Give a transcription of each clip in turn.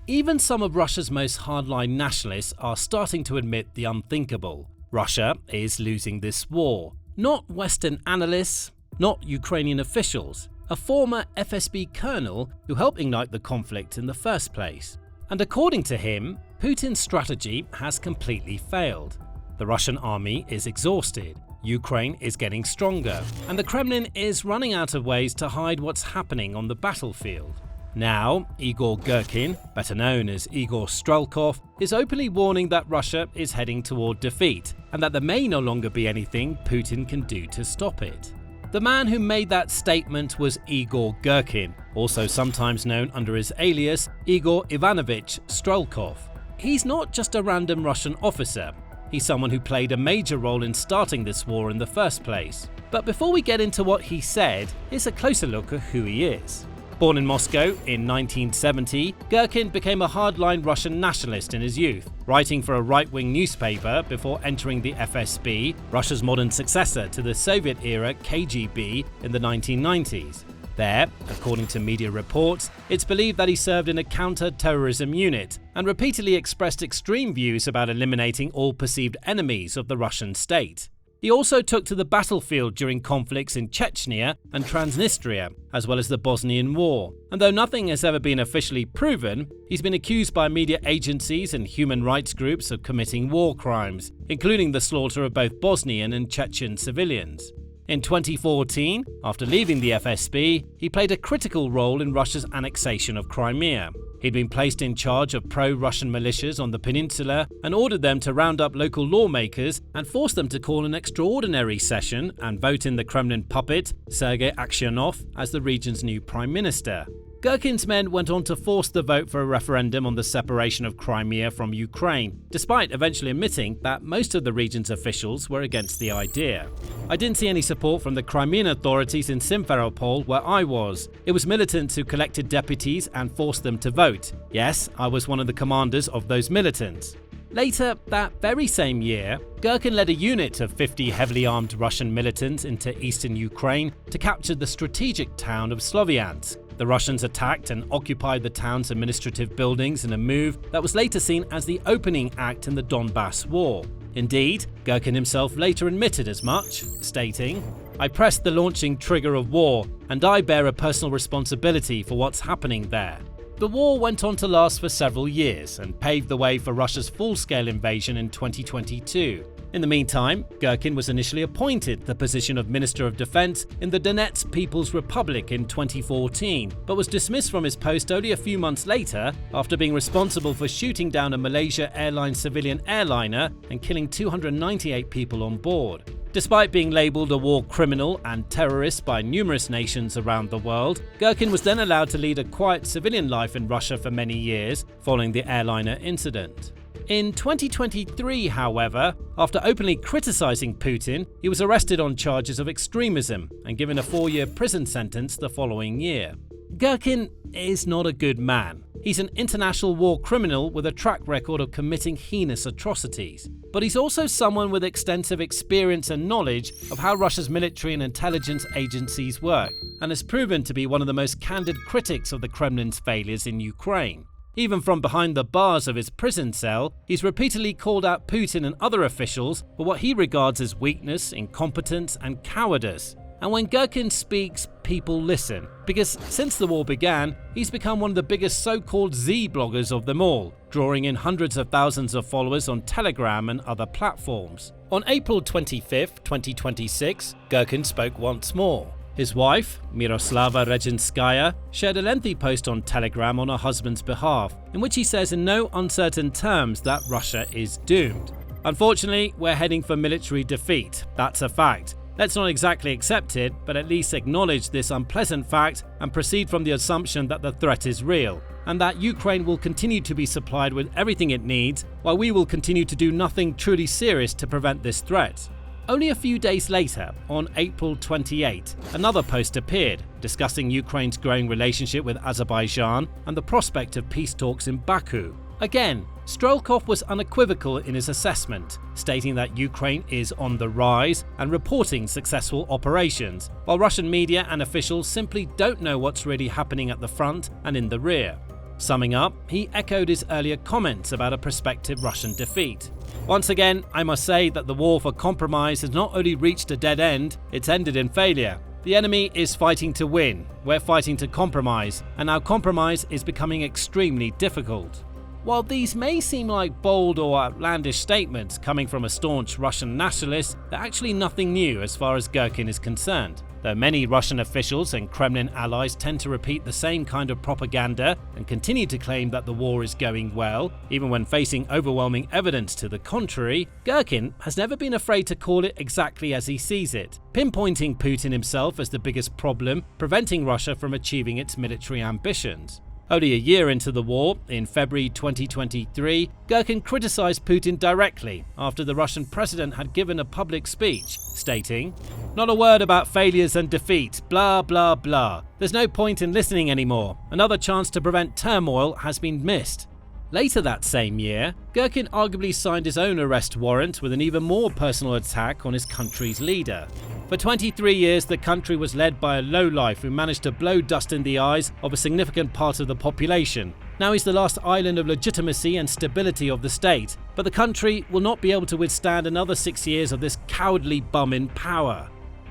even some of Russia's most hardline nationalists are starting to admit the unthinkable. Russia is losing this war. Not Western analysts, not Ukrainian officials, a former FSB colonel who helped ignite the conflict in the first place. And according to him, Putin's strategy has completely failed. The Russian army is exhausted, Ukraine is getting stronger, and the Kremlin is running out of ways to hide what's happening on the battlefield. Now, Igor Girkin, better known as Igor Strelkov, is openly warning that Russia is heading toward defeat and that there may no longer be anything Putin can do to stop it. The man who made that statement was Igor Girkin, also sometimes known under his alias Igor Ivanovich Strelkov. He's not just a random Russian officer, he's someone who played a major role in starting this war in the first place. But before we get into what he said, here's a closer look at who he is. Born in Moscow in 1970, Girkin became a hardline Russian nationalist in his youth, writing for a right-wing newspaper before entering the FSB, Russia's modern successor to the Soviet-era KGB in the 1990s. There, according to media reports, it's believed that he served in a counter-terrorism unit and repeatedly expressed extreme views about eliminating all perceived enemies of the Russian state. He also took to the battlefield during conflicts in Chechnya and Transnistria, as well as the Bosnian War. And though nothing has ever been officially proven, he's been accused by media agencies and human rights groups of committing war crimes, including the slaughter of both Bosnian and Chechen civilians. In 2014, after leaving the FSB, he played a critical role in Russia's annexation of Crimea. He'd been placed in charge of pro-Russian militias on the peninsula and ordered them to round up local lawmakers and force them to call an extraordinary session and vote in the Kremlin puppet, Sergei Aksyonov, as the region's new prime minister. Girkin's men went on to force the vote for a referendum on the separation of Crimea from Ukraine, despite eventually admitting that most of the region's officials were against the idea. I didn't see any support from the Crimean authorities in Simferopol, where I was. It was militants who collected deputies and forced them to vote. Yes, I was one of the commanders of those militants. Later, that very same year, Girkin led a unit of 50 heavily armed Russian militants into eastern Ukraine to capture the strategic town of Sloviansk. The Russians attacked and occupied the town's administrative buildings in a move that was later seen as the opening act in the Donbass War. Indeed, Girkin himself later admitted as much, stating, "I pressed the launching trigger of war, and I bear a personal responsibility for what's happening there." The war went on to last for several years and paved the way for Russia's full-scale invasion in 2022. In the meantime, Girkin was initially appointed the position of Minister of Defense in the Donetsk People's Republic in 2014, but was dismissed from his post only a few months later after being responsible for shooting down a Malaysia Airlines civilian airliner and killing 298 people on board. Despite being labelled a war criminal and terrorist by numerous nations around the world, Girkin was then allowed to lead a quiet civilian life in Russia for many years following the airliner incident. In 2023, however, after openly criticising Putin, he was arrested on charges of extremism and given a 4-year prison sentence the following year. Girkin is not a good man. He's an international war criminal with a track record of committing heinous atrocities. But he's also someone with extensive experience and knowledge of how Russia's military and intelligence agencies work, and has proven to be one of the most candid critics of the Kremlin's failures in Ukraine. Even from behind the bars of his prison cell, he's repeatedly called out Putin and other officials for what he regards as weakness, incompetence, and cowardice. And when Girkin speaks, people listen, because since the war began, he's become one of the biggest so-called Z-bloggers of them all, drawing in hundreds of thousands of followers on Telegram and other platforms. On April 25, 2026, Girkin spoke once more. His wife, Miroslava Reginskaya, shared a lengthy post on Telegram on her husband's behalf, in which he says in no uncertain terms that Russia is doomed. Unfortunately, we're heading for military defeat. That's a fact. Let's not exactly accept it, but at least acknowledge this unpleasant fact and proceed from the assumption that the threat is real, and that Ukraine will continue to be supplied with everything it needs, while we will continue to do nothing truly serious to prevent this threat. Only a few days later, on April 28, another post appeared, discussing Ukraine's growing relationship with Azerbaijan and the prospect of peace talks in Baku. Again, Strelkov was unequivocal in his assessment, stating that Ukraine is on the rise and reporting successful operations, while Russian media and officials simply don't know what's really happening at the front and in the rear. Summing up, he echoed his earlier comments about a prospective Russian defeat. Once again, I must say that the war for compromise has not only reached a dead end, it's ended in failure. The enemy is fighting to win, we're fighting to compromise, and now compromise is becoming extremely difficult. While these may seem like bold or outlandish statements coming from a staunch Russian nationalist, they're actually nothing new as far as Girkin is concerned. Though many Russian officials and Kremlin allies tend to repeat the same kind of propaganda and continue to claim that the war is going well, even when facing overwhelming evidence to the contrary, Girkin has never been afraid to call it exactly as he sees it, pinpointing Putin himself as the biggest problem preventing Russia from achieving its military ambitions. Only a year into the war, in February 2023, Girkin criticized Putin directly after the Russian president had given a public speech, stating, "Not a word about failures and defeat, blah blah blah. There's no point in listening anymore. Another chance to prevent turmoil has been missed." Later that same year, Girkin arguably signed his own arrest warrant with an even more personal attack on his country's leader. For 23 years, the country was led by a lowlife who managed to blow dust in the eyes of a significant part of the population. Now he's the last island of legitimacy and stability of the state, but the country will not be able to withstand another 6 years of this cowardly bum in power.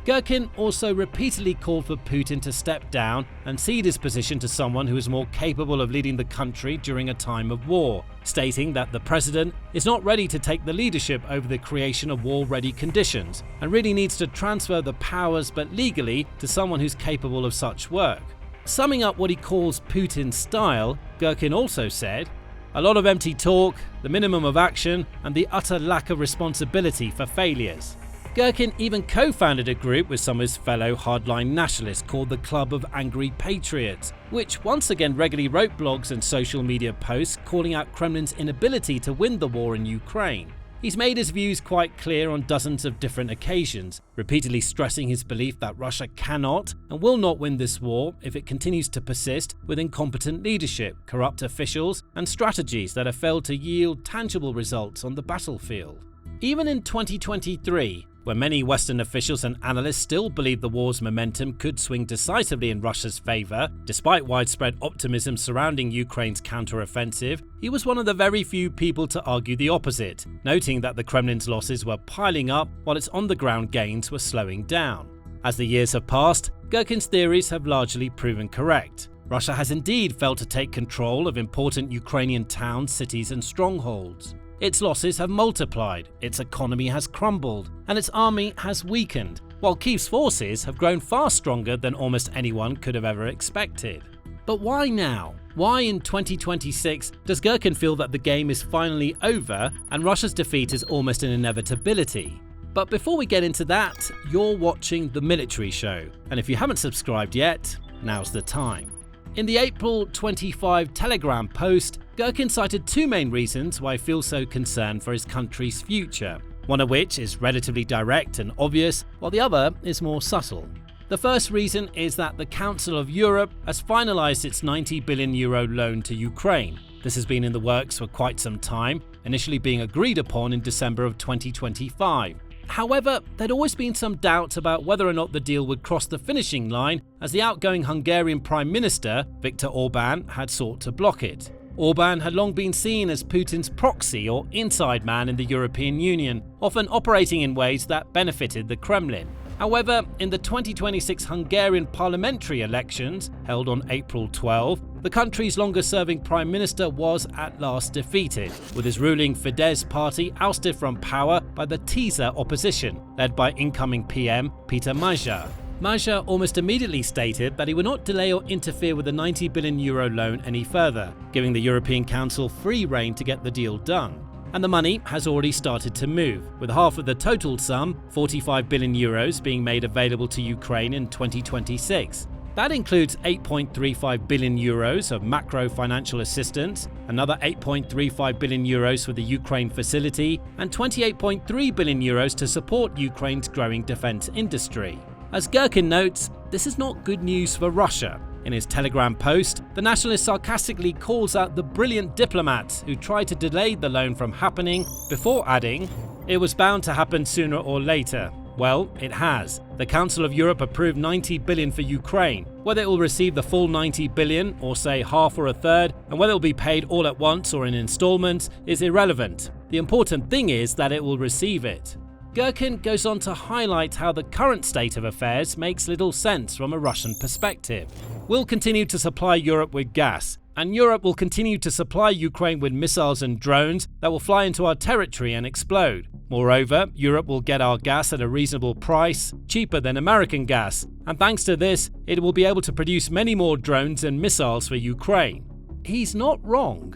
Girkin also repeatedly called for Putin to step down and cede his position to someone who is more capable of leading the country during a time of war, stating that the president is not ready to take the leadership over the creation of war-ready conditions and really needs to transfer the powers, but legally, to someone who's capable of such work. Summing up what he calls Putin's style, Girkin also said, "A lot of empty talk, the minimum of action, and the utter lack of responsibility for failures." Girkin even co-founded a group with some of his fellow hardline nationalists called the Club of Angry Patriots, which once again regularly wrote blogs and social media posts calling out Kremlin's inability to win the war in Ukraine. He's made his views quite clear on dozens of different occasions, repeatedly stressing his belief that Russia cannot and will not win this war if it continues to persist with incompetent leadership, corrupt officials, and strategies that have failed to yield tangible results on the battlefield. Even in 2023, when many Western officials and analysts still believe the war's momentum could swing decisively in Russia's favor, despite widespread optimism surrounding Ukraine's counter-offensive, he was one of the very few people to argue the opposite, noting that the Kremlin's losses were piling up while its on-the-ground gains were slowing down. As the years have passed, Girkin's theories have largely proven correct. Russia has indeed failed to take control of important Ukrainian towns, cities, and strongholds. Its losses have multiplied, its economy has crumbled, and its army has weakened, while Kyiv's forces have grown far stronger than almost anyone could have ever expected. But why now? Why in 2026 does Girkin feel that the game is finally over and Russia's defeat is almost an inevitability? But before we get into that, you're watching The Military Show, and if you haven't subscribed yet, now's the time. In the April 25 Telegram post, Girkin cited two main reasons why he feels so concerned for his country's future, one of which is relatively direct and obvious, while the other is more subtle. The first reason is that the Council of Europe has finalised its €90 billion loan to Ukraine. This has been in the works for quite some time, initially being agreed upon in December of 2025. However, there'd always been some doubt about whether or not the deal would cross the finishing line, as the outgoing Hungarian Prime Minister, Viktor Orbán, had sought to block it. Orbán had long been seen as Putin's proxy or inside man in the European Union, often operating in ways that benefited the Kremlin. However, in the 2026 Hungarian parliamentary elections, held on April 12, the country's longest-serving Prime Minister was at last defeated, with his ruling Fidesz party ousted from power by the teaser opposition, led by incoming PM Peter Major. Major almost immediately stated that he would not delay or interfere with the €90 billion loan any further, giving the European Council free rein to get the deal done. And the money has already started to move, with half of the total sum, €45 billion, being made available to Ukraine in 2026. That includes €8.35 billion of macro financial assistance, another €8.35 billion for the Ukraine facility, and €28.3 billion to support Ukraine's growing defense industry. As Girkin notes, this is not good news for Russia. In his Telegram post, the nationalist sarcastically calls out the brilliant diplomats who tried to delay the loan from happening, before adding, "It was bound to happen sooner or later. Well, it has. The Council of Europe approved 90 billion for Ukraine. Whether it will receive the full 90 billion, or say half or a third, and whether it will be paid all at once or in installments, is irrelevant. The important thing is that it will receive it. Girkin goes on to highlight how the current state of affairs makes little sense from a Russian perspective. We'll continue to supply Europe with gas, and Europe will continue to supply Ukraine with missiles and drones that will fly into our territory and explode. Moreover, Europe will get our gas at a reasonable price, cheaper than American gas, and thanks to this, it will be able to produce many more drones and missiles for Ukraine. He's not wrong.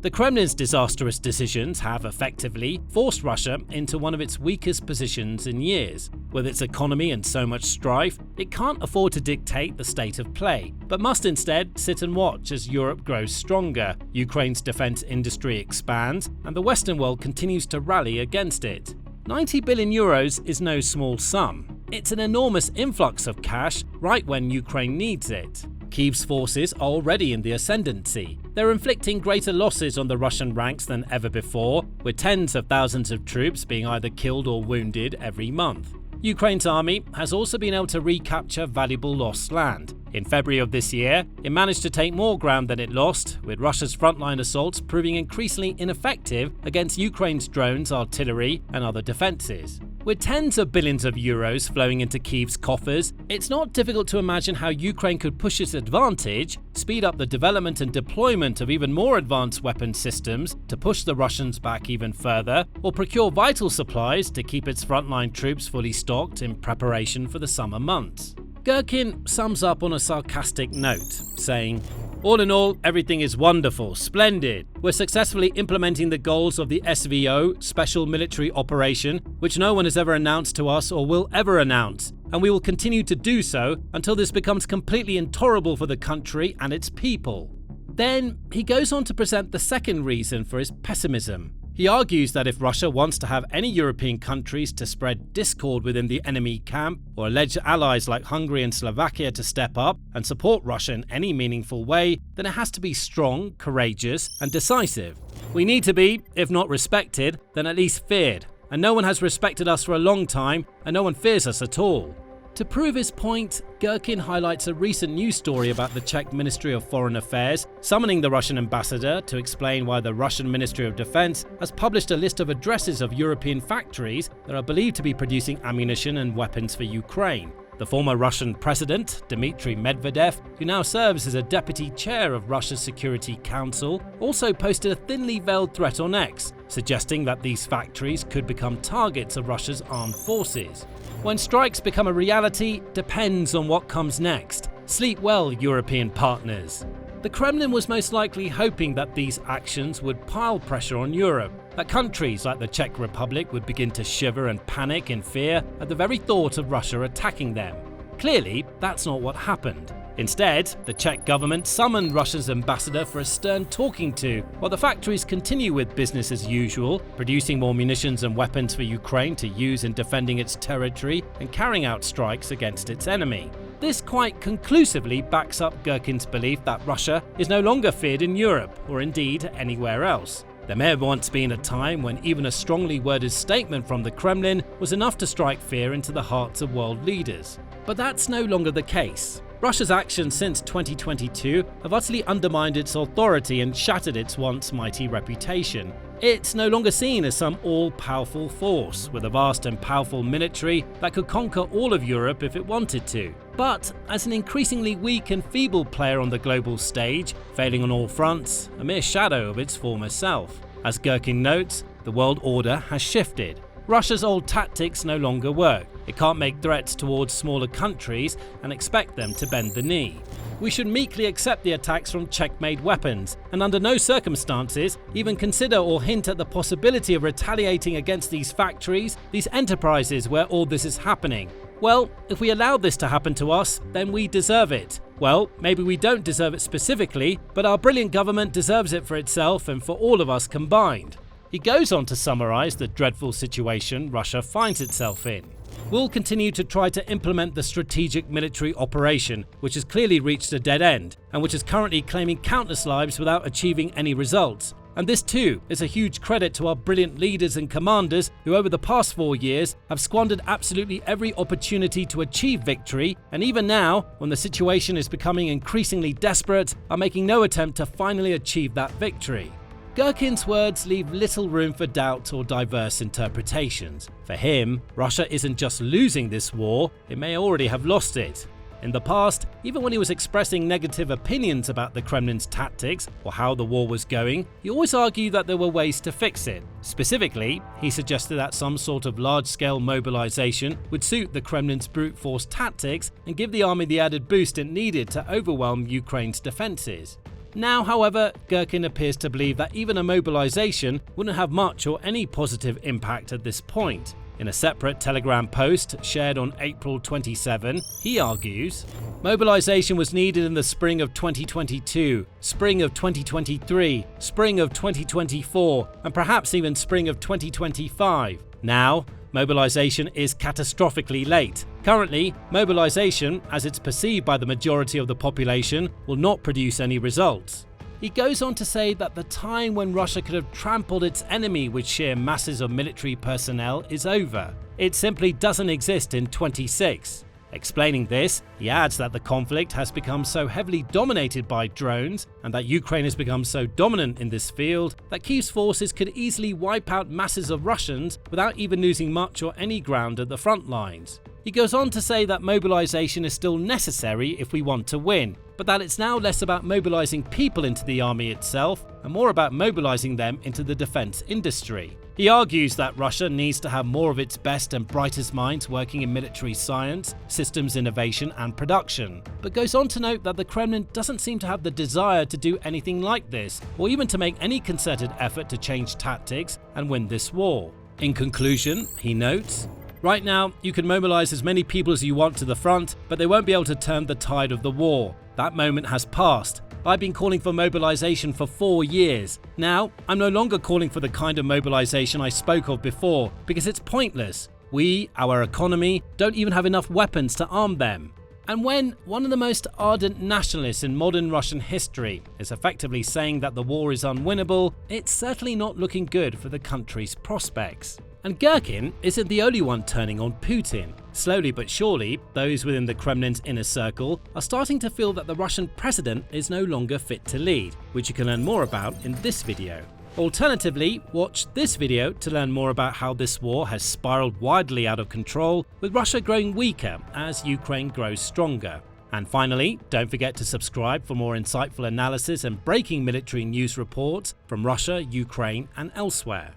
The Kremlin's disastrous decisions have effectively forced Russia into one of its weakest positions in years. With its economy and so much strife, it can't afford to dictate the state of play, but must instead sit and watch as Europe grows stronger, Ukraine's defense industry expands, and the Western world continues to rally against it. 90 billion euros is no small sum. It's an enormous influx of cash right when Ukraine needs it. Kyiv's forces are already in the ascendancy. They're inflicting greater losses on the Russian ranks than ever before, with tens of thousands of troops being either killed or wounded every month. Ukraine's army has also been able to recapture valuable lost land. In February of this year, it managed to take more ground than it lost, with Russia's frontline assaults proving increasingly ineffective against Ukraine's drones, artillery, and other defences. With tens of billions of euros flowing into Kyiv's coffers, it's not difficult to imagine how Ukraine could push its advantage, speed up the development and deployment of even more advanced weapon systems to push the Russians back even further, or procure vital supplies to keep its frontline troops fully stocked in preparation for the summer months. Girkin sums up on a sarcastic note, saying, "All in all, everything is wonderful, splendid. We're successfully implementing the goals of the SVO, Special Military Operation, which no one has ever announced to us or will ever announce, and we will continue to do so until this becomes completely intolerable for the country and its people." Then he goes on to present the second reason for his pessimism. He argues that if Russia wants to have any European countries to spread discord within the enemy camp, or alleged allies like Hungary and Slovakia to step up and support Russia in any meaningful way, then it has to be strong, courageous, and decisive. We need to be, if not respected, then at least feared, and no one has respected us for a long time, and no one fears us at all. To prove his point, Girkin highlights a recent news story about the Czech Ministry of Foreign Affairs summoning the Russian ambassador to explain why the Russian Ministry of Defense has published a list of addresses of European factories that are believed to be producing ammunition and weapons for Ukraine. The former Russian president, Dmitry Medvedev, who now serves as a deputy chair of Russia's Security Council, also posted a thinly veiled threat on X, suggesting that these factories could become targets of Russia's armed forces. When strikes become a reality depends on what comes next. Sleep well, European partners. The Kremlin was most likely hoping that these actions would pile pressure on Europe, that countries like the Czech Republic would begin to shiver and panic in fear at the very thought of Russia attacking them. Clearly, that's not what happened. Instead, the Czech government summoned Russia's ambassador for a stern talking to, while the factories continue with business as usual, producing more munitions and weapons for Ukraine to use in defending its territory and carrying out strikes against its enemy. This quite conclusively backs up Girkin's belief that Russia is no longer feared in Europe, or indeed anywhere else. There may have once been a time when even a strongly worded statement from the Kremlin was enough to strike fear into the hearts of world leaders. But that's no longer the case. Russia's actions since 2022 have utterly undermined its authority and shattered its once mighty reputation. It's no longer seen as some all-powerful force, with a vast and powerful military that could conquer all of Europe if it wanted to, but as an increasingly weak and feeble player on the global stage, failing on all fronts, a mere shadow of its former self. As Girkin notes, the world order has shifted. Russia's old tactics no longer work. It can't make threats towards smaller countries and expect them to bend the knee. We should meekly accept the attacks from Czech-made weapons, and under no circumstances even consider or hint at the possibility of retaliating against these factories, these enterprises where all this is happening. Well, if we allow this to happen to us, then we deserve it. Well, maybe we don't deserve it specifically, but our brilliant government deserves it for itself and for all of us combined. He goes on to summarize the dreadful situation Russia finds itself in. We'll continue to try to implement the strategic military operation, which has clearly reached a dead end, and which is currently claiming countless lives without achieving any results. And this too is a huge credit to our brilliant leaders and commanders who over the past 4 years have squandered absolutely every opportunity to achieve victory, and even now, when the situation is becoming increasingly desperate, are making no attempt to finally achieve that victory. Girkin's words leave little room for doubt or diverse interpretations. For him, Russia isn't just losing this war, it may already have lost it. In the past, even when he was expressing negative opinions about the Kremlin's tactics or how the war was going, he always argued that there were ways to fix it. Specifically, he suggested that some sort of large-scale mobilization would suit the Kremlin's brute force tactics and give the army the added boost it needed to overwhelm Ukraine's defenses. Now, however, Girkin appears to believe that even a mobilization wouldn't have much or any positive impact at this point. In a separate Telegram post shared on April 27, he argues, mobilization was needed in the spring of 2022, spring of 2023, spring of 2024, and perhaps even spring of 2025. Now, mobilization is catastrophically late. Currently, mobilization, as it's perceived by the majority of the population, will not produce any results. He goes on to say that the time when Russia could have trampled its enemy with sheer masses of military personnel is over. It simply doesn't exist in 26. Explaining this, he adds that the conflict has become so heavily dominated by drones and that Ukraine has become so dominant in this field that Kyiv's forces could easily wipe out masses of Russians without even losing much or any ground at the front lines. He goes on to say that mobilization is still necessary if we want to win, but that it's now less about mobilizing people into the army itself and more about mobilizing them into the defense industry. He argues that Russia needs to have more of its best and brightest minds working in military science, systems innovation and production, but goes on to note that the Kremlin doesn't seem to have the desire to do anything like this, or even to make any concerted effort to change tactics and win this war. In conclusion, he notes, right now, you can mobilize as many people as you want to the front, but they won't be able to turn the tide of the war. That moment has passed. I've been calling for mobilization for 4 years. Now, I'm no longer calling for the kind of mobilization I spoke of before, because it's pointless. We, our economy, don't even have enough weapons to arm them. And when one of the most ardent nationalists in modern Russian history is effectively saying that the war is unwinnable, it's certainly not looking good for the country's prospects. And Girkin isn't the only one turning on Putin. Slowly but surely, those within the Kremlin's inner circle are starting to feel that the Russian president is no longer fit to lead, which you can learn more about in this video. Alternatively, watch this video to learn more about how this war has spiraled wildly out of control, with Russia growing weaker as Ukraine grows stronger. And finally, don't forget to subscribe for more insightful analysis and breaking military news reports from Russia, Ukraine, and elsewhere.